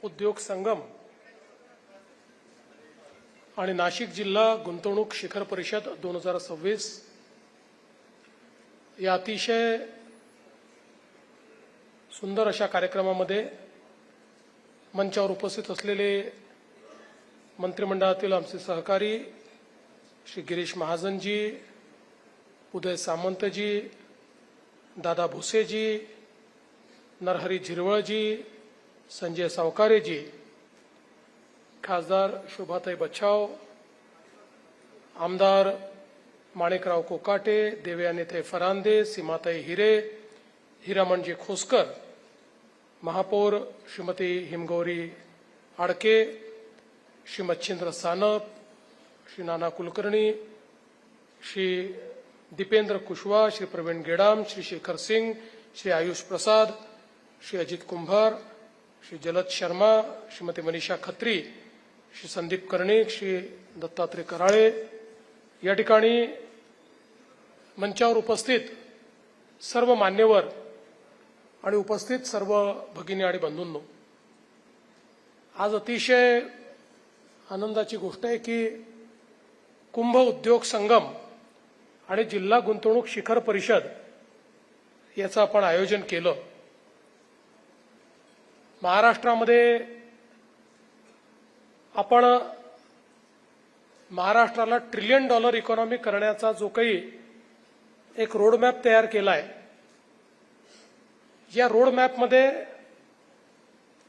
उद्योग संगम आणि नाशिक जिल्हा गुंतवणूक शिखर परिषद 2026 या अतिशय सुंदर अशा कार्यक्रमामध्ये मंचावर उपस्थित असलेले मंत्रिमंडळातील आमचे सहकारी श्री गिरीश महाजनजी, उदय सामंतजी, दादा भुसेजी, नरहरी झिरवळजी, संजय सावकारेजी, खासदार शोभाताई बच्छाव, आमदार माणिकराव कोकाटे, देवयानीताई फरांदे, सीमाताई हिरे, हिरामणजी खोसकर, महापौर श्रीमती हिमगौरी आडके, श्री मच्छिंद्र सानप, श्री नाना कुलकर्णी, श्री दीपेंद्र कुशवाहा, श्री प्रवीण गेडाम, श्री शेखर सिंह, श्री आयुष प्रसाद, श्री अजित कुंभार, श्री जलद शर्मा, श्रीमती मनीषा खत्री, श्री संदीप कर्णिक, श्री दत्तात्रय कराळे, या ठिकाणी मंचावर उपस्थित सर्व मान्यवर आणि उपस्थित सर्व भगिनी आणि बंधूंनो, आज अतिशय आनंदाची गोष्ट आहे की कुंभ उद्योग संगम आणि जिल्हा गुंतवणूक शिखर परिषद याचं आपण आयोजन केलं. महाराष्ट्रामध्ये आपण महाराष्ट्राला $1 ट्रिलियन इकॉनॉमी करण्याचा जो काही एक रोडमॅप तयार केला आहे, या रोडमॅपमध्ये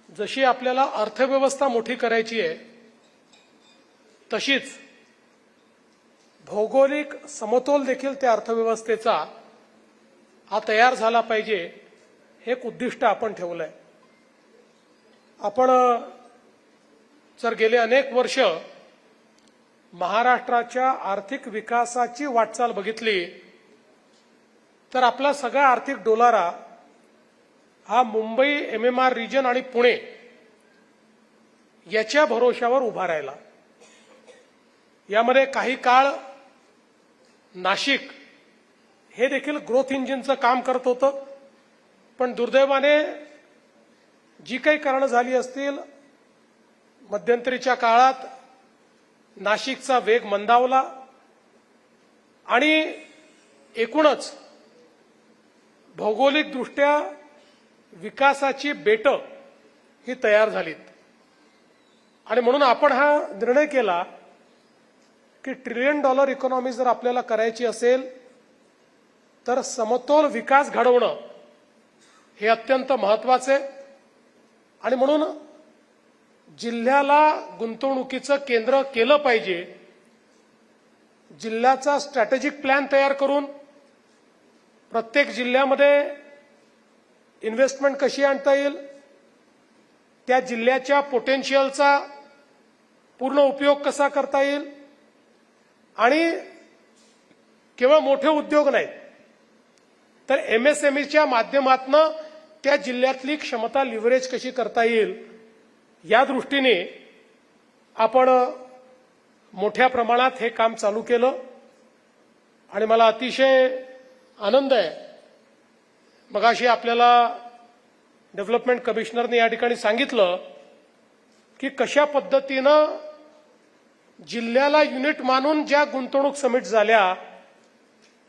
जशी आपल्याला अर्थव्यवस्था मोठी करायची आहे तशीच भौगोलिक समतोल देखील त्या अर्थव्यवस्थेचा हा तयार झाला पाहिजे, हे एक उद्दिष्ट आपण ठेवलंय. आपण जर गेले अनेक वर्ष महाराष्ट्राच्या आर्थिक विकासाची वाटचाल बघितली तर आपला सगळा आर्थिक डोलारा हा मुंबई MMR रिजन आणि पुणे याच्या भरोशावर उभा राहिला. यामध्ये काही काळ नाशिक हे देखील ग्रोथ इंजिनचं काम करत होतं, पण दुर्दैवाने जी काही कारणं झाली असतील, मध्यंतरीच्या काळात नाशिकचा वेग मंदावला आणि एकूणच भौगोलिकदृष्ट्या विकासाची बेटं ही तयार झालीत. आणि म्हणून आपण हा निर्णय केला की $1 ट्रिलियन इकॉनॉमी जर आपल्याला करायची असेल तर समतोल विकास घडवणं हे अत्यंत महत्वाचं आहे. आणि म्हणून जिल्ह्याला गुंतवणुकीचं केंद्र केलं पाहिजे. जिल्ह्याचा स्ट्रॅटेजिक प्लॅन तयार करून प्रत्येक जिल्ह्यामध्ये इन्व्हेस्टमेंट कशी आणता येईल, त्या जिल्ह्याच्या पोटेन्शियलचा पूर्ण उपयोग कसा करता येईल, आणि केवळ मोठे उद्योग नाहीत तर MSMEच्या माध्यमातून त्या जिल्ह्यातली क्षमता लिव्हरेज कशी करता येईल, या दृष्टीने आपण मोठ्या प्रमाणात हे काम चालू केलं. आणि मला अतिशय आनंद आहे, मगाशी आपल्याला डेव्हलपमेंट कमिशनरने या ठिकाणी सांगितलं की कशा पद्धतीनं जिल्ह्याला युनिट मानून ज्या गुंतवणूक समिट झाल्या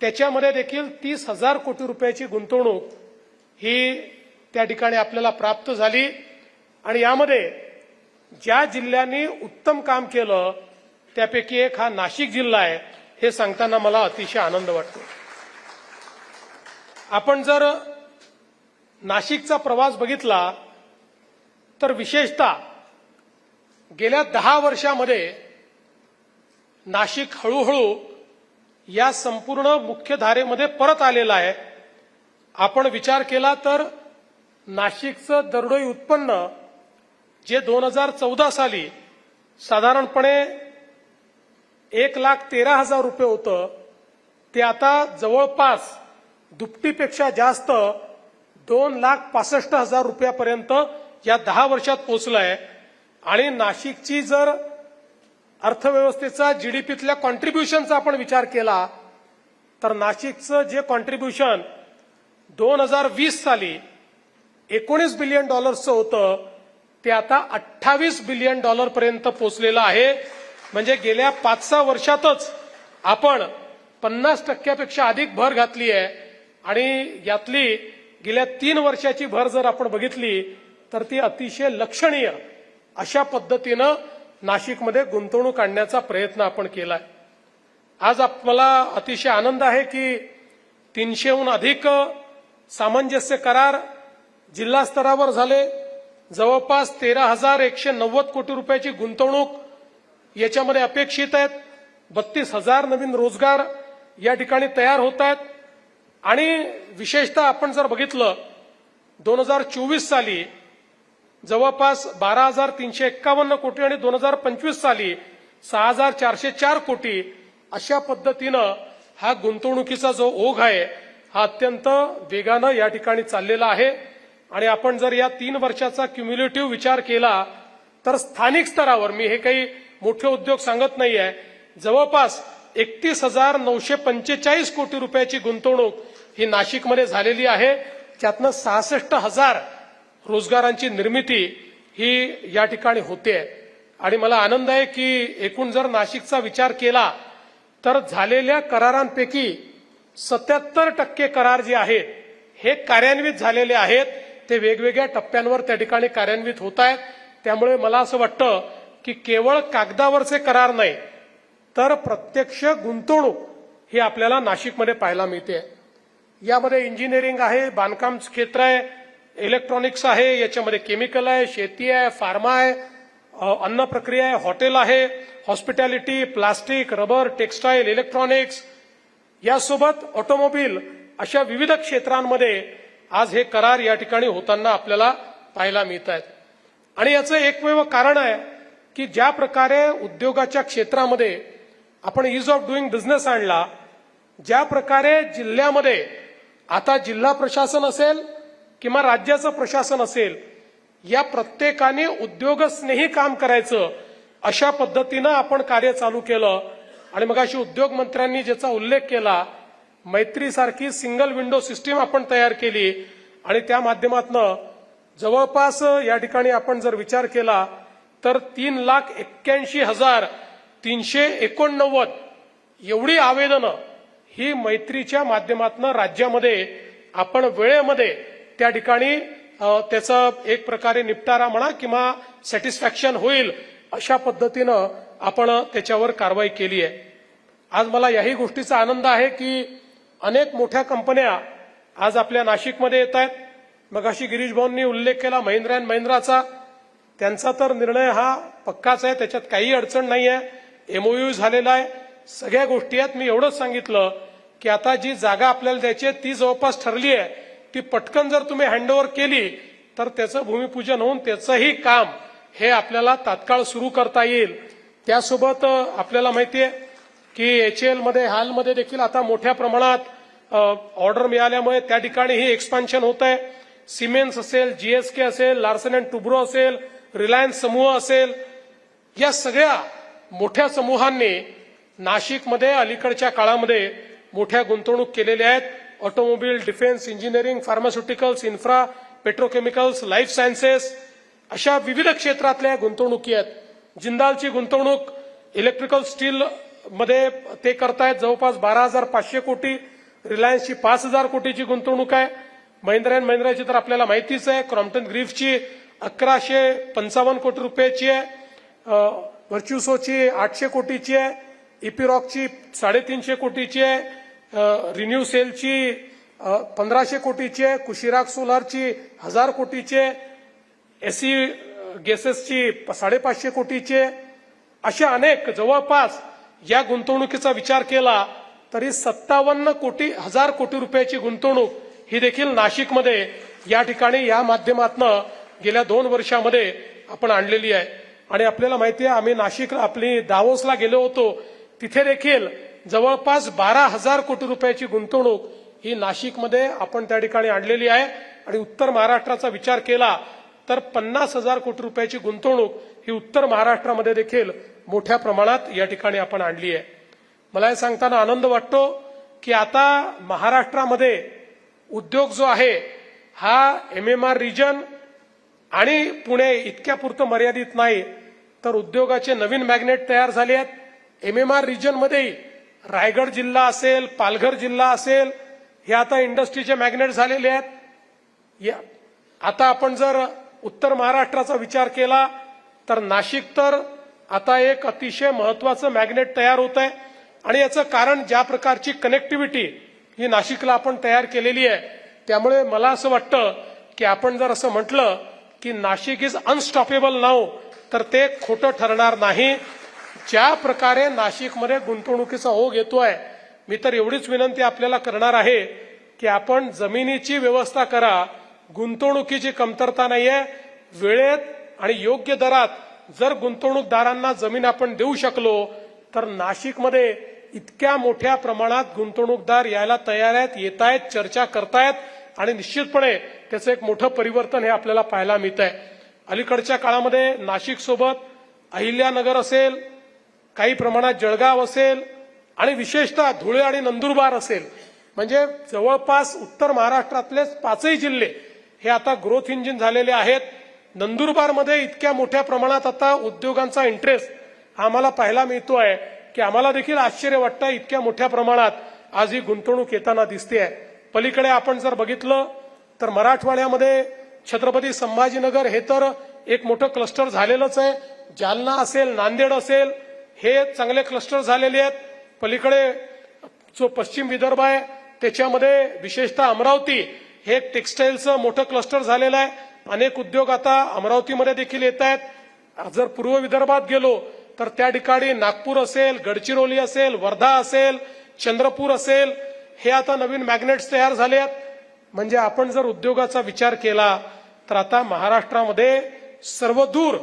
त्याच्यामध्ये देखील 30,000 कोटी रुपयाची गुंतवणूक ही त्या ठिकाणी आपल्याला प्राप्त झाली. आणि यामध्ये ज्या जिल्ह्यांनी उत्तम काम केलं त्यापैकी एक हा नाशिक जिल्हा आहे, हे सांगताना मला अतिशय आनंद वाटतो. आपण जर नाशिकचा प्रवास बघितला तर विशेषतः गेल्या 10 वर्षामध्ये नाशिक हळूहळू या संपूर्ण मुख्य धारेमध्ये परत आलेला आहे. आपण विचार केला तर नाशिकचं दरडोई उत्पन्न जे 2014 साली साधारणपणे 1,13,000 रुपये होतं, ते आता जवळपास दुपटीपेक्षा जास्त 2,65,000 रुपयापर्यंत या 10 वर्षात पोहोचलंय. आणि नाशिकची जर अर्थव्यवस्थेचा जीडीपीतल्या कॉन्ट्रीब्युशनचा आपण विचार केला तर नाशिकचं जे कॉन्ट्रीब्युशन 2020 साली $19 बिलियन होतं ते आता $28 बिलियन पर्यंत पोहोचलेलं आहे. म्हणजे गेल्या 5-6 वर्षातच आपण 50% अधिक भर घातली आहे. आणि यातली गेल्या 3 वर्षाची भर जर आपण बघितली तर ती अतिशय लक्षणीय अशा पद्धतीनं नाशिकमध्ये गुंतवणूक आणण्याचा प्रयत्न आपण केलाय. आज मला अतिशय आनंद आहे की 300हून अधिक सामंजस्य करार जिल्हा स्तरावर झाले. जवळपास 13,190 कोटी रुपयाची गुंतवणूक याच्यामध्ये अपेक्षित आहेत. 32,000 नवीन रोजगार या ठिकाणी तयार होत आहेत. आणि विशेषतः आपण जर बघितलं 2024 साली जवळपास 12,351 कोटी आणि 2025 साली 6,404 कोटी अशा पद्धतीनं हा गुंतवणुकीचा जो ओघ आहे हा अत्यंत वेगानं या ठिकाणी चाललेला आहे. आणि आपण जर या 3 वर्षाचा क्युम्युलेटिव्ह विचार केला तर स्थानिक स्तरावर, मी हे काही मोठे उद्योग सांगत नाहीये, जवळपास 31,945 कोटी रुपयाची गुंतवणूक ही नाशिकमध्ये झालेली आहे. त्यातनं 66,000 रोजगारांची निर्मिती ही या ठिकाणी होते. आणि मला आनंद आहे की एकूण जर नाशिकचा विचार केला तर झालेल्या करारांपैकी 77% करार जे आहेत हे कार्यान्वित झालेले आहेत. ते वेगवेगळ्या टप्प्यांवर त्या ठिकाणी कार्यान्वित होत आहेत. त्यामुळे मला असं वाटतं की केवळ कागदावरचे करार नाही तर प्रत्यक्ष गुंतवणूक ही आपल्याला नाशिकमध्ये पाहायला मिळते. यामध्ये इंजिनिअरिंग आहे, बांधकाम क्षेत्र आहे, इलेक्ट्रॉनिक्स आहे, याच्यामध्ये केमिकल आहे, शेती आहे, फार्मा आहे, अन्न प्रक्रिया आहे, हॉटेल आहे, hospitality, plastic, rubber, textile, electronics, यासोबत ऑटोमोबाईल अशा विविध क्षेत्रांमध्ये आज हे करार या ठिकाणी होताना आपल्याला पाहायला मिळत आहेत. आणि याचं एकमेव कारण आहे की ज्या प्रकारे उद्योगाच्या क्षेत्रामध्ये आपण ईज ऑफ डुईंग बिझनेस आणला, ज्या प्रकारे जिल्ह्यामध्ये आता जिल्हा प्रशासन असेल किंवा राज्याचं प्रशासन असेल, या प्रत्येकाने उद्योगस्नेही काम करायचं अशा पद्धतीनं आपण कार्य चालू केलं. आणि मग अशी उद्योग मंत्र्यांनी ज्याचा उल्लेख केला, मैत्रीसारखी सिंगल विंडो सिस्टीम आपण तयार केली. आणि त्या माध्यमातून जवळपास या ठिकाणी आपण जर विचार केला तर 3,81,389 एवढी आवेदनं ही मैत्रीच्या माध्यमातून राज्यामध्ये आपण वेळेमध्ये त्या ठिकाणी त्याचा एक प्रकारे निपटारा म्हणा किंवा सॅटिस्फॅक्शन होईल अशा पद्धतीनं आपण त्याच्यावर कारवाई केली आहे. आज मला याही गोष्टीचा आनंद आहे की अनेक मोठ्या कंपन्या आज आपल्या नाशिकमध्ये येत आहेत. मगाशी गिरीश भाऊंनी उल्लेख केला महिंद्रा अँड महिंद्राचा. त्यांचा तर निर्णय हा पक्काच आहे, त्याच्यात काही अडचण नाही आहे. एमओयू झालेला आहे, सगळ्या गोष्टी आहेत. मी एवढंच सांगितलं की आता जी जागा आपल्याला द्यायची आहे ती जवळपास ठरली आहे. ती पटकन जर तुम्ही हँडओव्हर केली तर त्याचं भूमिपूजन होऊन त्याचंही काम हे आपल्याला तात्काळ सुरू करता येईल. त्यासोबत आपल्याला माहिती आहे की HAL मध्ये हालमध्ये देखील आता मोठ्या प्रमाणात ऑर्डर मिळाल्यामुळे त्या ठिकाणीही एक्सपान्शन होत आहे. सिमेन्स असेल, GSK असेल, लार्सन अँड टुब्रो असेल, रिलायन्स समूह असेल, या सगळ्या मोठ्या समूहांनी नाशिकमध्ये अलीकडच्या काळामध्ये मोठ्या गुंतवणूक केलेल्या आहेत. Automobile, defence, engineering, pharmaceuticals, infra, petrochemicals, life sciences अशा विविध क्षेत्रातल्या गुंतवणुकी आहेत. जिंदालची गुंतवणूक इलेक्ट्रिकल स्टील मध्ये ते करतायत जवळपास 12,500 कोटी. रिलायन्सची 5,000 कोटीची गुंतवणूक आहे. महिंद्रा अँड महिंद्राची तर आपल्याला माहितीच आहे. क्रॉम्प्टन ग्रीफची 1,155 कोटी रुपयाची आहे. व्हर्च्युसोची 800 कोटीची आहे. इपिरॉकची 350 कोटीची आहे. रिन्यू सेलची 1,500 कोटीची आहे. कुशिराग सोलारची 1,000 कोटीची आहे. एसी गॅसेसची 550 कोटीची आहे. अशा अनेक जवळपास या गुंतवणुकीचा विचार केला तरी 57,000 कोटी रुपयाची गुंतवणूक ही देखील नाशिकमध्ये या ठिकाणी या माध्यमातून गेल्या 2 वर्षामध्ये आपण आणलेली आहे. आणि आपल्याला माहिती आहे आम्ही नाशिक आपली दावोसला गेलो होतो, तिथे देखील जवळपास 12,000 कोटी रुपयाची गुंतवणूक ही नाशिकमध्ये आपण त्या ठिकाणी आणलेली आहे. आणि उत्तर महाराष्ट्राचा विचार केला तर 50,000 कोटी रुपयाची गुंतवणूक ही उत्तर महाराष्ट्रामध्ये देखील मोठ्या प्रमाणात या ठिकाणी आपण आणली आहे. मला हे सांगताना आनंद वाटतो की आता महाराष्ट्रामध्ये उद्योग जो आहे हा MMR रिजन, आणि पुणे इतक्यापुरतं मर्यादित नाही, तर उद्योगाचे नवीन मॅग्नेट तयार झाले आहेत. MMR रिजनमध्येही रायगड जिल्हा असेल, पालघर जिल्हा असेल, हे आता इंडस्ट्रीचे मॅग्नेट झालेले आहेत. आता आपण जर उत्तर महाराष्ट्राचा विचार केला तर नाशिक तर आता एक अतिशय महत्वाचं मॅग्नेट तयार होत आहे. आणि याचं कारण ज्या प्रकारची कनेक्टिव्हिटी ही नाशिकला आपण तयार केलेली आहे, त्यामुळे मला असं वाटतं की आपण जर असं म्हटलं की नाशिक इज अनस्टॉपेबल नाऊ, तर ते खोटं ठरणार नाही. ज्या प्रकारे नाशिकमध्ये गुंतवणुकीचा ओघ येतोय, मी तर एवढीच विनंती आपल्याला करणार आहे की आपण जमिनीची व्यवस्था करा. गुंतवणुकीची कमतरता नाहीये. वेळेत आणि योग्य दरात जर गुंतवणूकदारांना जमीन आपण देऊ शकलो तर नाशिकमध्ये इतक्या मोठ्या प्रमाणात गुंतवणूकदार यायला तयार आहेत, येत आहेत, चर्चा करतायत आणि निश्चितपणे त्याचं एक मोठं परिवर्तन हे आपल्याला पाहायला मिळत आहे. अलीकडच्या काळामध्ये नाशिक सोबत अहिल्यानगर असेल, काही प्रमाणात जळगाव असेल आणि विशेषतः धुळे आणि नंदुरबार असेल, म्हणजे जवळपास उत्तर महाराष्ट्रातले 5ही जिल्हे हे आता ग्रोथ इंजिन झालेले आहेत. नंदुरबारमध्ये इतक्या मोठ्या प्रमाणात आता उद्योगांचा इंटरेस्ट आम्हाला पाहायला मिळतोय की आम्हाला देखील आश्चर्य वाटतं, इतक्या मोठ्या प्रमाणात आज ही गुंतवणूक येताना दिसते आहे. पलीकडे आपण जर बघितलं तर मराठवाड्यामध्ये छत्रपती संभाजीनगर हे तर एक मोठं क्लस्टर झालेलंच आहे. जालना असेल, नांदेड असेल, हे चांगले क्लस्टर झालेले आहेत. पलीकडे जो पश्चिम विदर्भ आहे त्याच्यामध्ये विशेषतः अमरावती हे एक टेक्सटाईलचं मोठं क्लस्टर झालेलं आहे. अनेक उद्योग आता अमरावतीमध्ये देखील येत आहेत. जर पूर्व विदर्भात गेलो तर त्या ठिकाणी नागपूर असेल, गडचिरोली असेल, वर्धा असेल, चंद्रपूर असेल, हे आता नवीन मॅग्नेट्स तयार झाले आहेत. म्हणजे आपण जर उद्योगाचा विचार केला तर आता महाराष्ट्रामध्ये सर्वदूर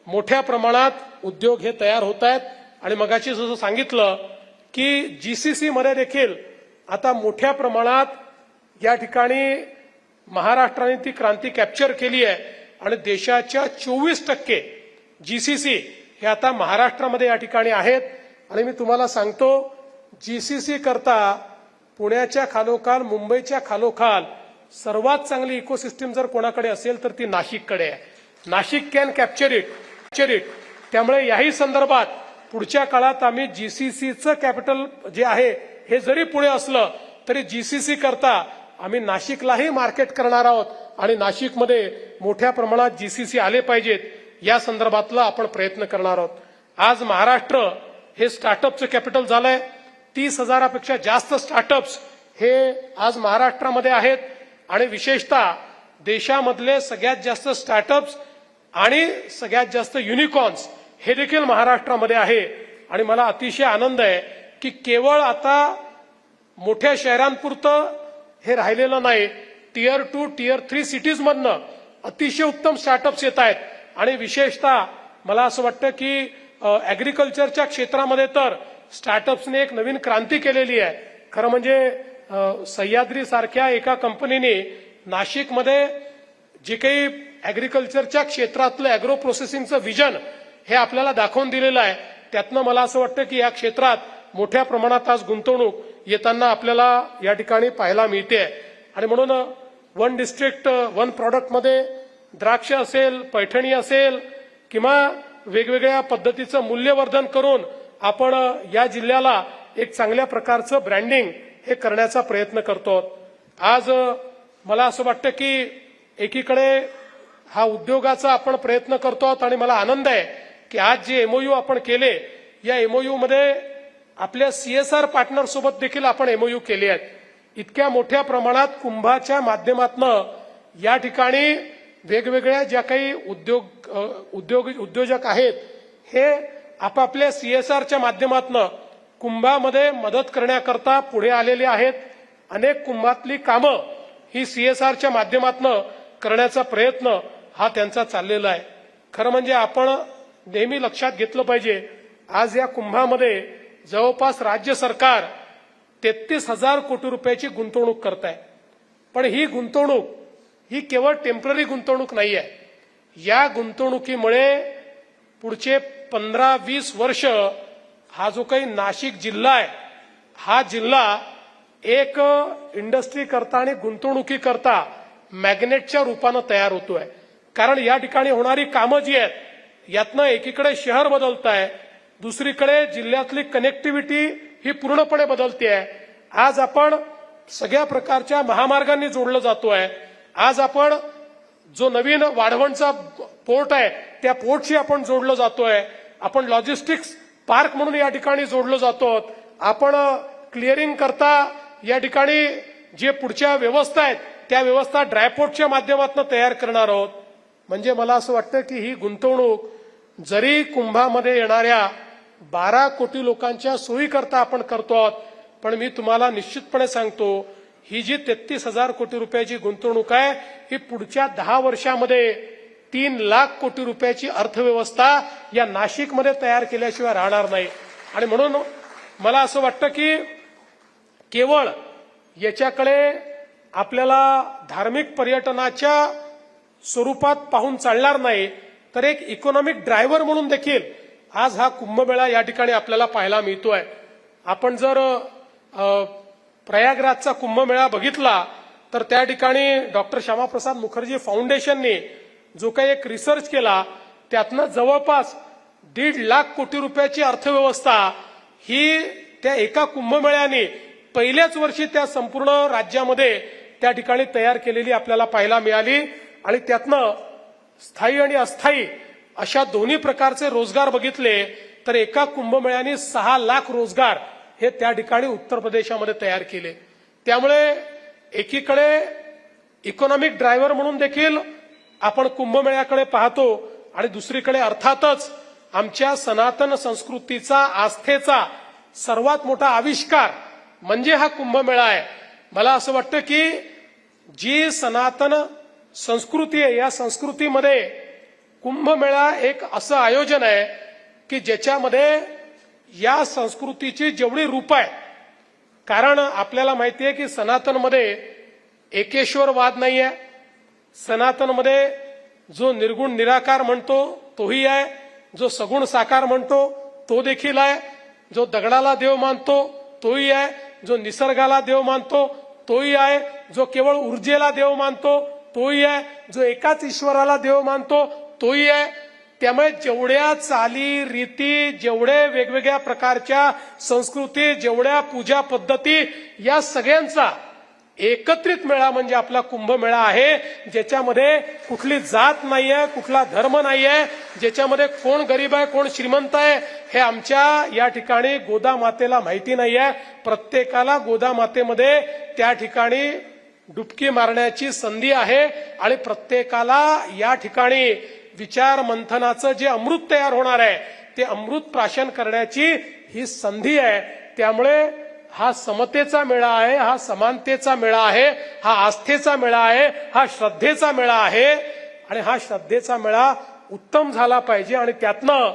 मोठ्या प्रमाणात उद्योग हे तयार होत आहेत. आणि मगाशी जसं सांगितलं की GCC मध्ये देखील आता मोठ्या प्रमाणात या ठिकाणी महाराष्ट्राने ती क्रांती कॅप्चर केली आहे आणि देशाच्या 24% GCC हे आता महाराष्ट्रामध्ये या ठिकाणी आहेत. आणि मी तुम्हाला सांगतो, GCC करता पुण्याच्या खालोखाल, मुंबईच्या खालोखाल सर्वात चांगली इकोसिस्टीम जर कोणाकडे असेल तर ती नाशिककडे आहे. Nashik can capture it. त्यामुळे याही संदर्भात पुढच्या काळात आम्ही GCCचं कॅपिटल जे आहे हे जरी पुणे असलं तरी GCC करता आम्ही नाशिकलाही मार्केट करणार आहोत आणि नाशिकमध्ये मोठ्या प्रमाणात GCC आले पाहिजेत या संदर्भातला आपण प्रयत्न करणार आहोत. आज महाराष्ट्र हे स्टार्टअपचं कॅपिटल झालंय. 30,000पेक्षा जास्त स्टार्टअप्स हे आज महाराष्ट्रामध्ये आहेत आणि विशेषतः देशामधले सगळ्यात जास्त स्टार्टअप्स आणि सगळ्यात जास्त युनिकॉर्न्स हे देखील महाराष्ट्रामध्ये आहे. आणि मला अतिशय आनंद आहे की केवळ आता मोठ्या शहरांपुरतं हे राहिलेलं नाही. Tier 2, Tier 3 सिटीज मधनं अतिशय उत्तम स्टार्टअप्स येत आहेत. आणि विशेषतः मला असं वाटतं की ऍग्रिकल्चरच्या क्षेत्रामध्ये तर स्टार्टअप्सने एक नवीन क्रांती केलेली आहे. खरं म्हणजे सह्याद्री सारख्या एका कंपनीने नाशिकमध्ये जे काही ऍग्रिकल्चरच्या क्षेत्रातलं अॅग्रो प्रोसेसिंगचं विजन हे आपल्याला दाखवून दिलेलं आहे. त्यातनं मला असं वाटतं की या क्षेत्रात मोठ्या प्रमाणात आज गुंतवणूक येताना आपल्याला या ठिकाणी पाहायला मिळते. आणि म्हणून वन डिस्ट्रिक्ट वन प्रॉडक्ट मध्ये द्राक्ष असेल, पैठणी असेल किंवा वेगवेगळ्या पद्धतीचं मूल्यवर्धन करून आपण या जिल्ह्याला एक चांगल्या प्रकारचं ब्रँडिंग हे करण्याचा प्रयत्न करतो. आज मला असं वाटतं की एकीकडे हा उद्योगाचा आपण प्रयत्न करतो आहोत आणि मला आनंद आहे की आज जे MOU आपण केले, या MOU मध्ये आपल्या CSR पार्टनर सोबत देखील आपण MOU केले आहेत. इतक्या मोठ्या प्रमाणात कुंभाच्या माध्यमातनं या ठिकाणी वेगवेगळ्या ज्या काही उद्योजक आहेत हे आपापल्या CSRच्या माध्यमातनं कुंभामध्ये मदत करण्याकरता पुढे आलेले आहेत. अनेक कुंभातली कामं ही CSRच्या माध्यमातनं करण्याचा प्रयत्न हा त्यांचा चाललेला आहे. खरं म्हणजे आपण नेहमी लक्षात घेतलं पाहिजे, आज या कुंभामध्ये जवळपास राज्य सरकार 33,000 कोटी रुपयाची गुंतवणूक करत आहे. पण ही गुंतवणूक ही केवळ टेम्पररी गुंतवणूक नाही आहे. या गुंतवणुकीमुळे पुढचे 15-20 वर्ष हा जो काही नाशिक जिल्हा आहे, हा जिल्हा एक इंडस्ट्री करता आणि गुंतवणुकी करता मॅग्नेटच्या रूपानं तयार होतोय. कारण या ठिकाणी होणारी कामं जी आहेत यातनं एकीकडे शहर बदलत आहे, दुसरीकडे जिल्ह्यातली कनेक्टिव्हिटी ही पूर्णपणे बदलते आहे. आज आपण सगळ्या प्रकारच्या महामार्गांनी जोडलं जातोय. आज आपण जो नवीन वाढवणचा पोर्ट आहे त्या पोर्टशी आपण जोडलं जातोय. आपण लॉजिस्टिक्स पार्क म्हणून या ठिकाणी जोडलं जातो. आपण क्लिअरिंग करता या ठिकाणी जे पुढच्या व्यवस्था आहेत त्या व्यवस्था ड्रायपोर्टच्या माध्यमातून तयार करणार आहोत. म्हणजे मला असं वाटतं की ही गुंतवणूक जरी कुंभामध्ये येणाऱ्या 12 कोटी लोकांच्या सोयीकरता आपण करतो आहोत, पण मी तुम्हाला निश्चितपणे सांगतो ही जी 33,000 कोटी रुपयाची गुंतवणूक आहे ही पुढच्या 10 वर्षामध्ये 3 लाख कोटी रुपयाची अर्थव्यवस्था या नाशिकमध्ये तयार केल्याशिवाय राहणार नाही. आणि म्हणून मला असं वाटतं की केवळ याच्याकडे आपल्याला धार्मिक पर्यटनाच्या स्वरूपात पाहून चालणार नाही, तर एक इकॉनॉमिक ड्रायव्हर म्हणून देखील आज हा कुंभमेळा या ठिकाणी आपल्याला पाहायला मिळतोय. आपण जर प्रयागराजचा कुंभमेळा बघितला तर त्या ठिकाणी डॉक्टर श्यामाप्रसाद मुखर्जी फाउंडेशनने जो काही एक रिसर्च केला त्यातनं जवळपास 1.5 लाख कोटी रुपयाची अर्थव्यवस्था ही त्या एका कुंभमेळ्याने पहिल्याच वर्षी त्या संपूर्ण राज्यामध्ये त्या ठिकाणी तयार केलेली आपल्याला पाहायला मिळाली. आणि त्यातनं स्थायी आणि अस्थायी अशा दोन्ही प्रकारचे रोजगार बघितले तर एका कुंभमेळ्याने 6 लाख रोजगार हे त्या ठिकाणी उत्तर प्रदेशामध्ये तयार केले. त्यामुळे एकीकडे इकॉनॉमिक ड्रायव्हर म्हणून देखील आपण कुंभमेळ्याकडे पाहतो आणि दुसरीकडे अर्थातच आमच्या सनातन संस्कृतीचा आस्थेचा सर्वात मोठा आविष्कार म्हणजे हा कुंभमेळा आहे. मला असं वाटतं की जी सनातन संस्कृती आहे या संस्कृतीमध्ये कुंभमेळा एक असं आयोजन आहे की ज्याच्यामध्ये या संस्कृतीची जेवढी रूप आहे, कारण आपल्याला माहिती आहे की सनातनमध्ये एकेश्वरवाद नाही आहे. सनातनमध्ये जो निर्गुण निराकार म्हणतो तोही आहे, जो सगुण साकार म्हणतो तो देखील आहे, जो दगडाला देव मानतो तोही आहे, जो निसर्गाला देव मानतो तोही आहे, जो केवळ ऊर्जेला देव मानतो तोही आहे, जो एकाच ईश्वराला देव मानतो तोही आहे. त्यामुळे जेवढ्या चाली रीती, जेवढे वेगवेगळ्या प्रकारच्या संस्कृती, जेवढ्या पूजा पद्धती या सगळ्यांचा एकत्रित मेळा म्हणजे आपला कुंभमेळा आहे, ज्याच्यामध्ये कुठली जात नाहीये, कुठला धर्म नाहीये, ज्याच्यामध्ये कोण गरीब आहे कोण श्रीमंत आहे हे आमच्या या ठिकाणी गोदा मातेला माहिती नाहीये. प्रत्येकाला गोदा मातेमध्ये त्या ठिकाणी डुबकी मारण्याची संधी आहे आणि प्रत्येकाला या ठिकाणी विचार मंथनाचं जे अमृत तयार होणार आहे ते अमृत प्राशन करण्याची ही संधी आहे. त्यामुळे हा समतेचा मेळा आहे, हा समानतेचा मेळा आहे, हा आस्थेचा मेळा आहे, हा श्रद्धेचा मेळा आहे. आणि हा श्रद्धेचा मेळा उत्तम झाला पाहिजे आणि त्यातनं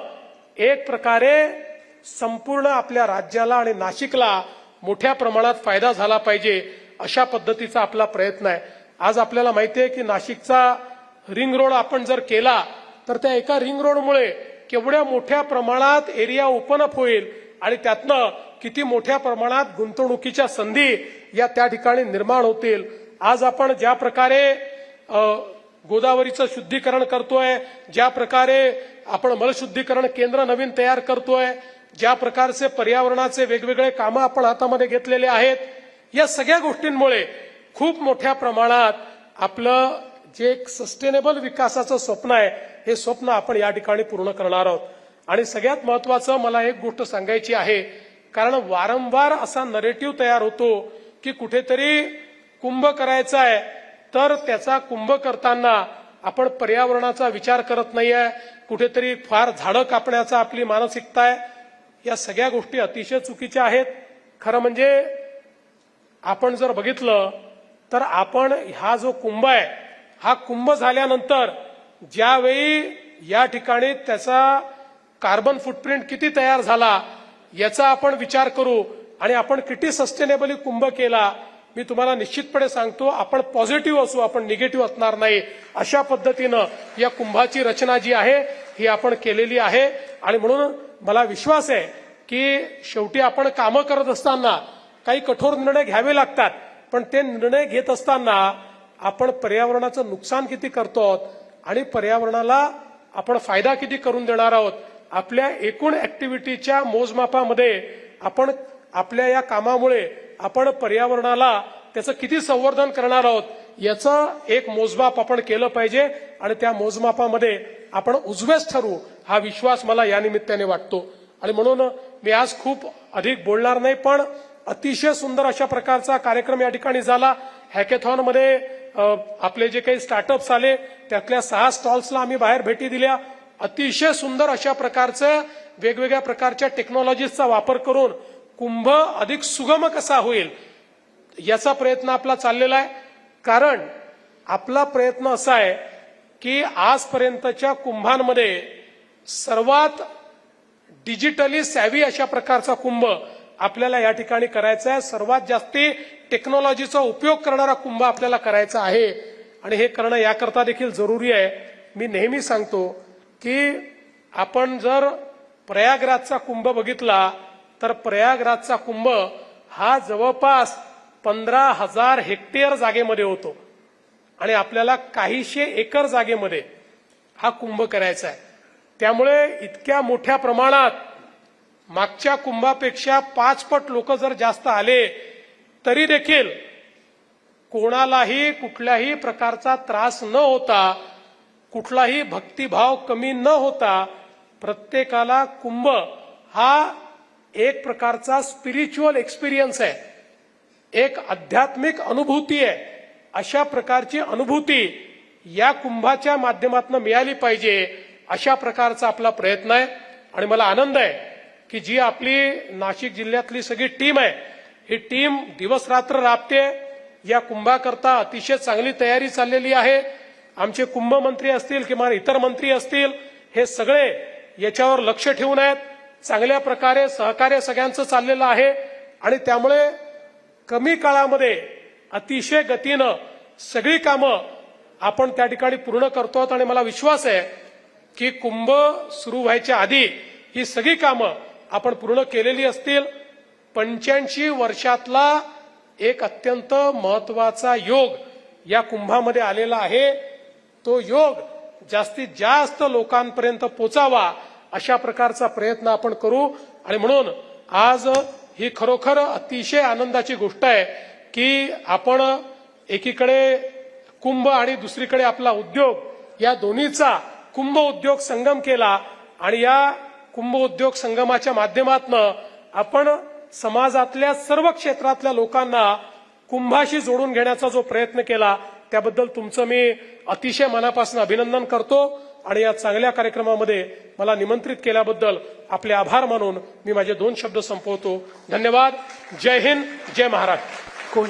एक प्रकारे संपूर्ण आपल्या राज्याला आणि नाशिकला मोठ्या प्रमाणात फायदा झाला पाहिजे अशा पद्धतीचा आपला प्रयत्न आहे. आज आपल्याला माहिती आहे की नाशिकचा रिंग रोड आपण जर केला तर त्या एका रिंग रोडमुळे केवढ्या मोठ्या प्रमाणात एरिया ओपन अप होईल आणि त्यातनं किती मोठ्या प्रमाणात गुंतवणुकीच्या संधी या त्या ठिकाणी निर्माण होतील. आज आपण ज्या प्रकारे गोदावरीचं शुद्धीकरण करतोय, ज्या प्रकारे आपण मलशुद्धीकरण केंद्र नवीन तयार करतोय, ज्या प्रकारचे पर्यावरणाचे वेगवेगळे कामं आपण हातामध्ये घेतलेले आहेत, या सगळ्या गोष्टींमुळे खूप मोठ्या प्रमाणात आपलं जे एक सस्टेनेबल विकासाचं स्वप्न आहे हे स्वप्न आपण या ठिकाणी पूर्ण करणार आहोत. आणि सगळ्यात महत्वाचं मला एक गोष्ट सांगायची आहे, कारण वारंवार असा नरेटिव्ह तयार होतो की कुठेतरी कुंभ करायचा आहे तर त्याचा कुंभ करताना आपण पर्यावरणाचा विचार करत नाहीये, कुठेतरी फार झाडं कापण्याचा आपली मानसिकता आहे. या सगळ्या गोष्टी अतिशय चुकीच्या आहेत. खरं म्हणजे आपण जर बघितलं तर आपण हा जो कुंभ आहे हा कुंभ झाल्यानंतर ज्यावेळी या ठिकाणी त्याचा कार्बन फुटप्रिंट किती तयार झाला याचा आपण विचार करू आणि आपण किती सस्टेनेबली कुंभ केला. मी तुम्हाला निश्चितपणे सांगतो आपण पॉझिटिव्ह असू, आपण निगेटिव्ह असणार नाही. अशा पद्धतीनं या कुंभाची रचना जी आहे ही आपण केलेली आहे. आणि म्हणून मला विश्वास आहे की शेवटी आपण कामं करत असताना काही कठोर निर्णय घ्यावे लागतात, पण ते निर्णय घेत असताना आपण पर्यावरणाचं नुकसान किती करतो, आणि पर्यावरणाला आपण फायदा किती करून देणार आहोत, आपल्या एकूण ऍक्टिव्हिटीच्या मोजमापामध्ये आपण आपल्या या कामामुळे आपण पर्यावरणाला त्याचं किती संवर्धन करणार आहोत याचं एक मोजमाप आपण केलं पाहिजे आणि त्या मोजमापामध्ये आपण उजवेच ठरू हा विश्वास मला या निमित्ताने वाटतो. आणि म्हणून मी आज खूप अधिक बोलणार नाही, पण अतिशय सुंदर अशा प्रकारचा कार्यक्रम या ठिकाणी झाला. हॅकेथॉनमध्ये आपले जे काही स्टार्टअप्स आले त्यातल्या 6 स्टॉल्सला आम्ही बाहेर भेटी दिल्या. अतिशय सुंदर अशा प्रकारचं वेगवेगळ्या प्रकारच्या टेक्नॉलॉजीजचा वापर करून कुंभ अधिक सुगम कसा होईल याचा प्रयत्न आपला चाललेला आहे. कारण आपला प्रयत्न असा आहे की आजपर्यंतच्या कुंभांमध्ये सर्वात डिजिटली सॅव्ही अशा प्रकारचा कुंभ आपल्याला या ठिकाणी करायचा आहे. सर्वात जास्ती टेक्नॉलॉजीचा उपयोग करणारा कुंभ आपल्याला करायचा आहे आणि हे करणं याकरता देखील जरुरी आहे. मी नेहमी सांगतो की आपण जर प्रयागराजचा कुंभ बघितला तर प्रयागराजचा कुंभ हा जवळपास 15,000 हेक्टेअर जागेमध्ये होतो आणि आपल्याला काहीशे एकर जागेमध्ये हा कुंभ करायचा आहे. त्यामुळे इतक्या मोठ्या प्रमाणात मागच्या कुंभापेक्षा 5 पट लोक जर जास्त आले तरी देखील कोणालाही कुठल्याही प्रकारचा त्रास न होता, कुठलाही भक्तिभाव कमी न होता प्रत्येकाला कुंभ हा एक प्रकारचा स्पिरिच्युअल एक्सपिरियन्स आहे, एक आध्यात्मिक अनुभूती आहे. अशा प्रकारची अनुभूती या कुंभाच्या माध्यमातून मिळाली पाहिजे अशा प्रकारचा आपला प्रयत्न आहे. आणि मला आनंद आहे की जी आपली नाशिक जिल्ह्यातली सगळी टीम आहे ही टीम दिवस रात्र राबते. या कुंभाकरता अतिशय चांगली तयारी चाललेली आहे. आमचे कुंभ मंत्री असतील किंवा इतर मंत्री असतील हे सगळे याच्यावर लक्ष ठेवून आहेत. चांगल्या प्रकारे सहकार्य सगळ्यांचं चाललेलं आहे आणि त्यामुळे कमी काळामध्ये अतिशय गतीनं सगळी कामं आपण त्या ठिकाणी पूर्ण करतो आणि मला विश्वास आहे की कुंभ सुरू व्हायच्या आधी ही सगळी कामं आपण पूर्ण केलेली असतील. 85 वर्षातला एक अत्यंत महत्वाचा योग या कुंभामध्ये आलेला आहे. तो योग जास्तीत जास्त लोकांपर्यंत पोचावा अशा प्रकारचा प्रयत्न आपण करू. आणि म्हणून आज ही खरोखर अतिशय आनंदाची गोष्ट आहे की आपण एकीकडे कुंभ आणि दुसरीकडे आपला उद्योग या दोन्हीचा कुंभ उद्योग संगम केला आणि या कुंभ उद्योग संगमाच्या माध्यमातून आपण समाजातल्या सर्व क्षेत्रातल्या लोकांना कुंभाशी जोडून घेण्याचा जो प्रयत्न केला त्याबद्दल तुमचं मी अतिशय मनापासून अभिनंदन करतो आणि या चांगल्या कार्यक्रमामध्ये मला निमंत्रित केल्याबद्दल आपले आभार मानून मी माझे 2 शब्द संपवतो. धन्यवाद. जय हिंद, जय महाराष्ट्र.